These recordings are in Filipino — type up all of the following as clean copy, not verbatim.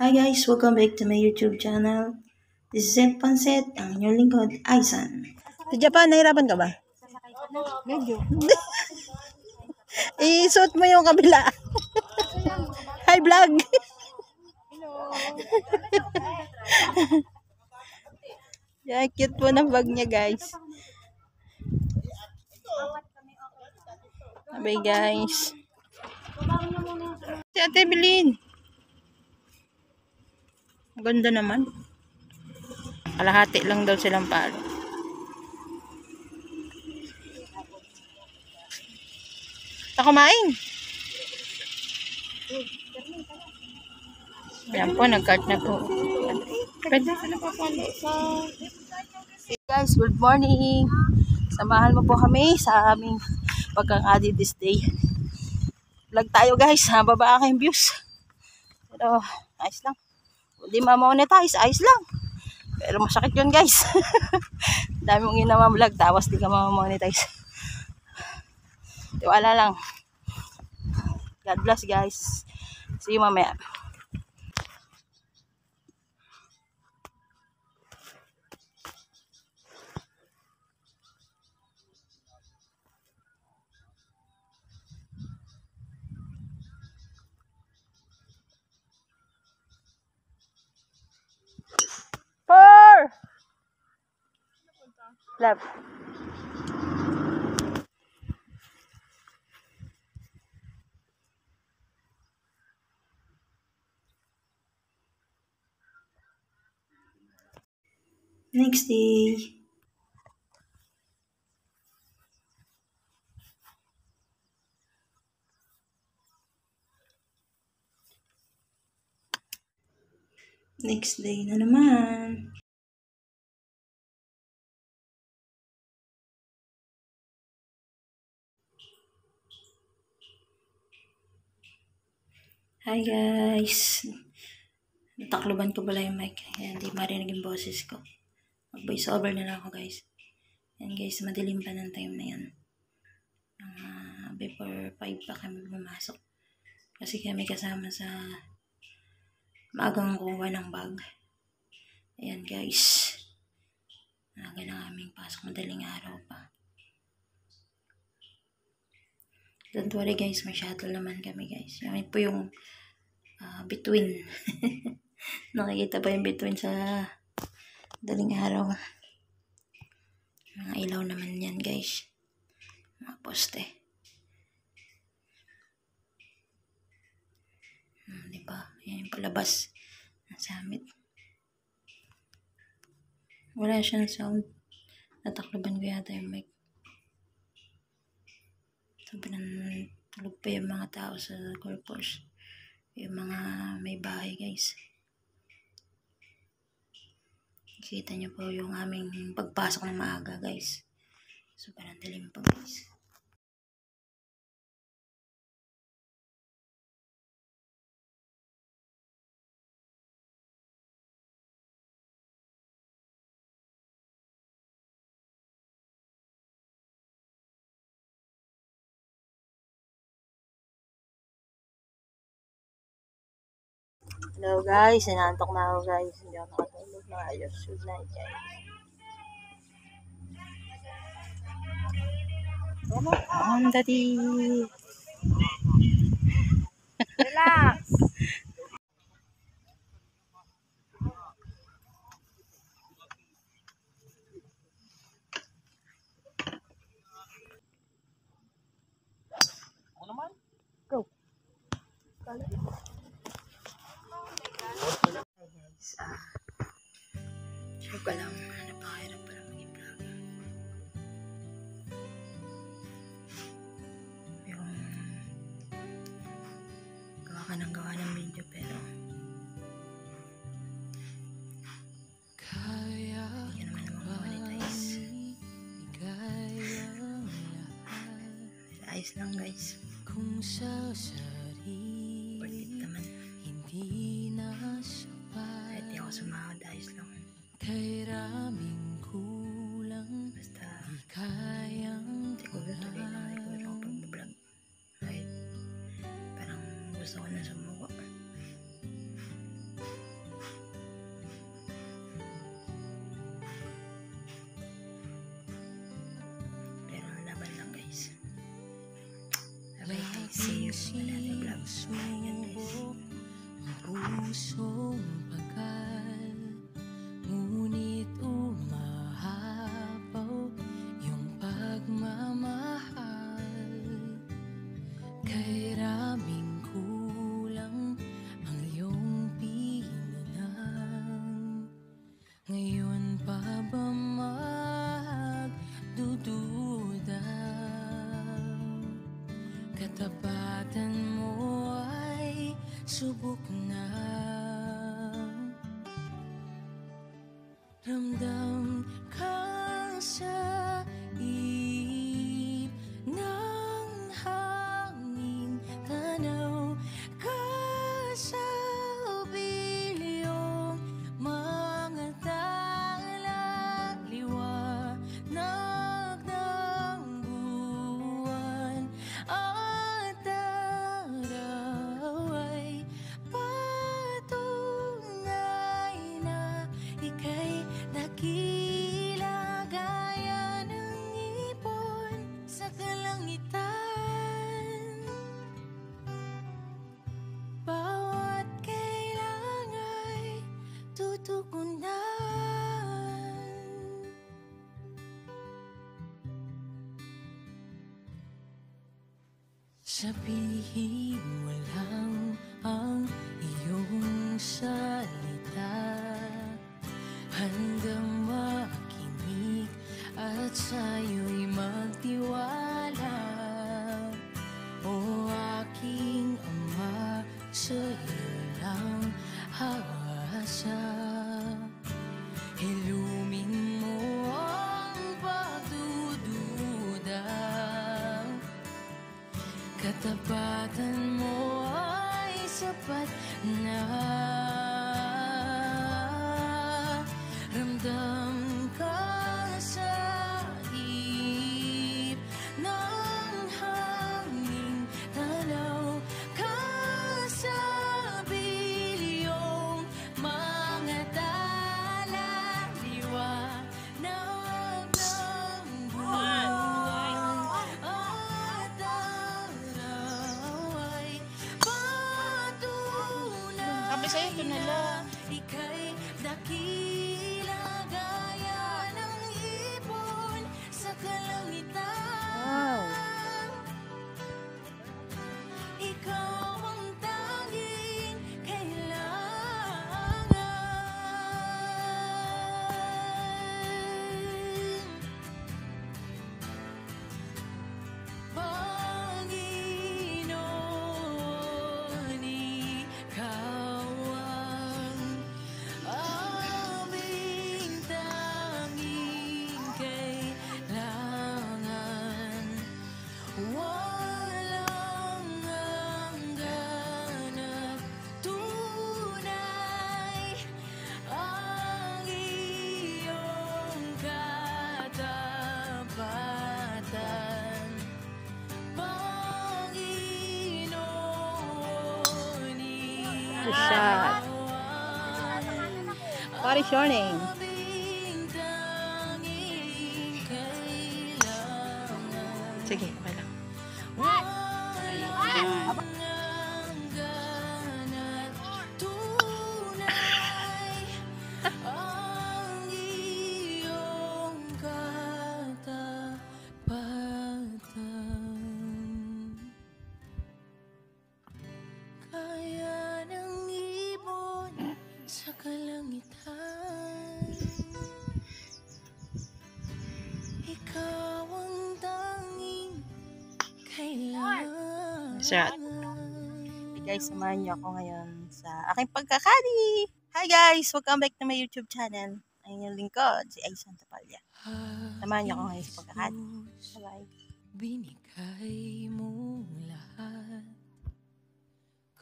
Hi guys, welcome back to my YouTube channel. This is Ed Panset, ang inyong lingkod, Aisan. Sa Japan, nahirapan ka ba? Medyo. Isuot mo yung kabila. Hi vlog. Yeah, cute po ng bag niya guys. Bye guys. Si Ate Bilin. Ganda naman. Kalahati lang daw silang palo. Sa kumain. Ayan po, nag-cart na po. Pwede sila papalo sa... Hey guys, good morning. Samahan mo po kami sa aming pagkakadi this day. Vlog tayo guys, baba aking views. Pero, ayos lang. Hindi ma-monetize, ayos lang. Pero masakit yun guys. Dami mong ginamamvlog, tapos di ka ma-monetize. Tiwala lang. God bless guys. See you mamaya. Left. Next day. Next day na naman. Hi guys. Natakluban ko pala yung mic. Kaya hindi marinig yung boses ko. Mag-voice over na lang ako guys. Yan guys, madilim pa ng time na yan. Before 5 pa kami pumasok. Kasi kami kasama sa maagang kuha ng bag. Ayan guys. Naga na aming pasok. Madaling araw pa. Don't worry guys, may shuttle naman kami guys. Yan po yung between. Nakikita pa yung between sa daling araw. Mga ilaw naman yan guys. Mga poste. Diba? Yan yung palabas ng summit. Wala siyang sound. Natakloban ko yata yung mic. Sobrang tulog pa yung mga tao sa golf course. Yung mga may bahay guys. Kita nyo po yung aming pagpasok ng maaga guys. Sobrang dilim pa guys. Hello guys, sinantok na ako guys. Hindi ako nakatulog na ayos. Good night guys. On daddy. Relax. Go. Guys, share ko lang. Napakahirap pala mag-vlog. Yung gawa ng video pero hindi naman monetize. Ayos lang guys. Worth it naman. Kahit di ako sumahod, ayos lang. Basta siguro tuloy na siguro ako pag-vlog. Kahit parang gusto ko na sumuko. Banana vlog. Ayan guys. Pusong pagal, ngunit umahapaw yung pagmamahal. Kay raming kulang ang iyong pinanang. Ngayon pa ba magdududa? Katapatan mo ay subok na. Ramdam ka sa ihip ng hangin, tanaw ka sa bilyong mga tala, liwanag ng buwan at araw ay patunay na ika'y dakila gaya ng ibon sa kalangitan. Bawat kailang ay tutugunan. Sabihin mo lang ang iyong salita, handang makinig at sa'yo'y magtiwala. O aking Ama, sa'yo lang hawasa. Ilumin mo ang pagdududa. Katapatan mo ay sapat na. Ramdam ka sa ihip ng hangin, tanaw ka sa bilyong mga tala, liwanag ng buwan at araw ay patunay. Sabi sa'yo, ito na lang. Ika'y dakila gaya ng ibon sa kalangitan. Wow. Ikaw ang tanging kailangan. Panginoon, ikaw ang aming tanging kailangan. Walang hanggan at tunay ang iyong katapatan. Panginoon, Shot. What is your name? aming tanging kailangan. Sige, okay lang. Walang hanggan at tunay ang iyong katapatan. Kaya ng ibon sa kalangitan, ikaw ang tanging kailangan. Shot. Hey guys, samahan niyo ako ngayon sa aking pagkakadi. Hi guys! Welcome back to my YouTube channel. Ayun yung lingkod, si Ay Santa Palia. Samahan niyo ako ngayon sa pagkakadi. Bye-bye. Binigay mo lahat,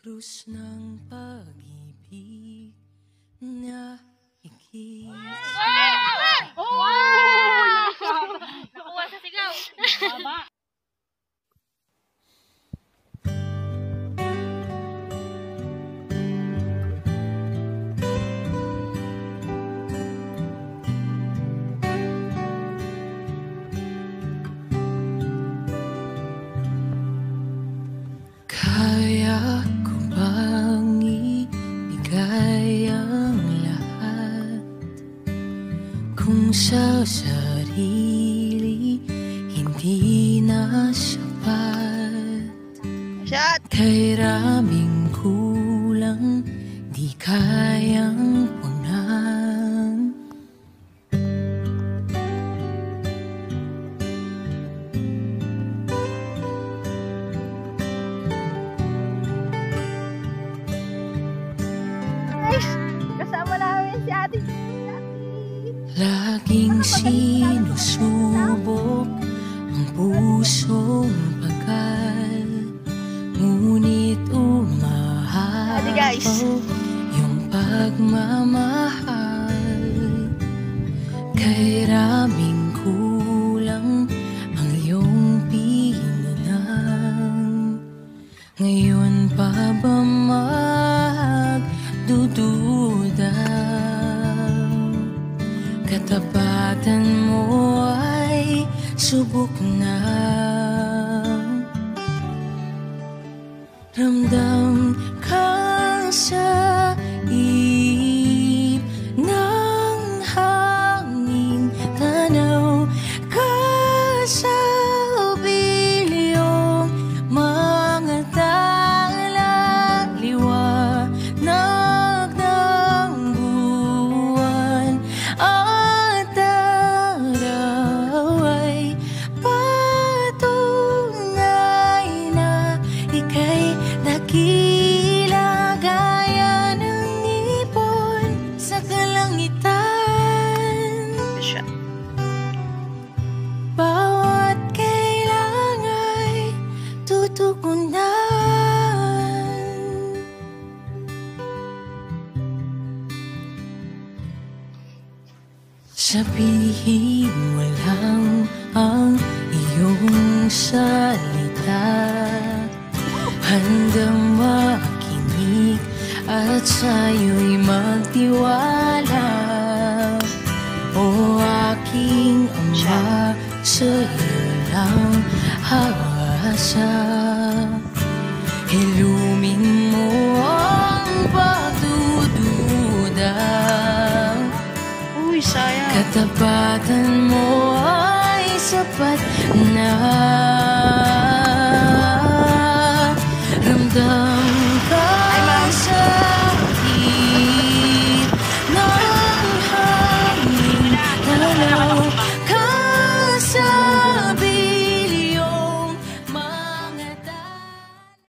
krus ng pag-ibig na higit. Nakuha sa sigaw. Baba. Kung sa sarili hindi na sapat, kay raming kulang di kayang punan. Kasama namin si Ate. Laging sinusubok ang pusong pagal, ngunit umahabaw yung pagmamahal. Kay raming kulang ang iyong pinanang, ngayon pa ba magdududa? Katapatan mo ay subok na. Ramdam ka sa ihip ng hangin, tanaw ka sa bilyong mga tala, liwanag ng buwan at araw ay patunay na ika'y dakila gaya ng ibon sa kalangitan. Bawat kailang ay tutugunan. Sabihin mo lang ang iyong salita, handang makinig at sa'yo'y magtiwala. O aking Ama, sa'yo lang hawasa. Ilumin mo ang pagdududa. Uy, sayang. Katapatan mo ay sapat na.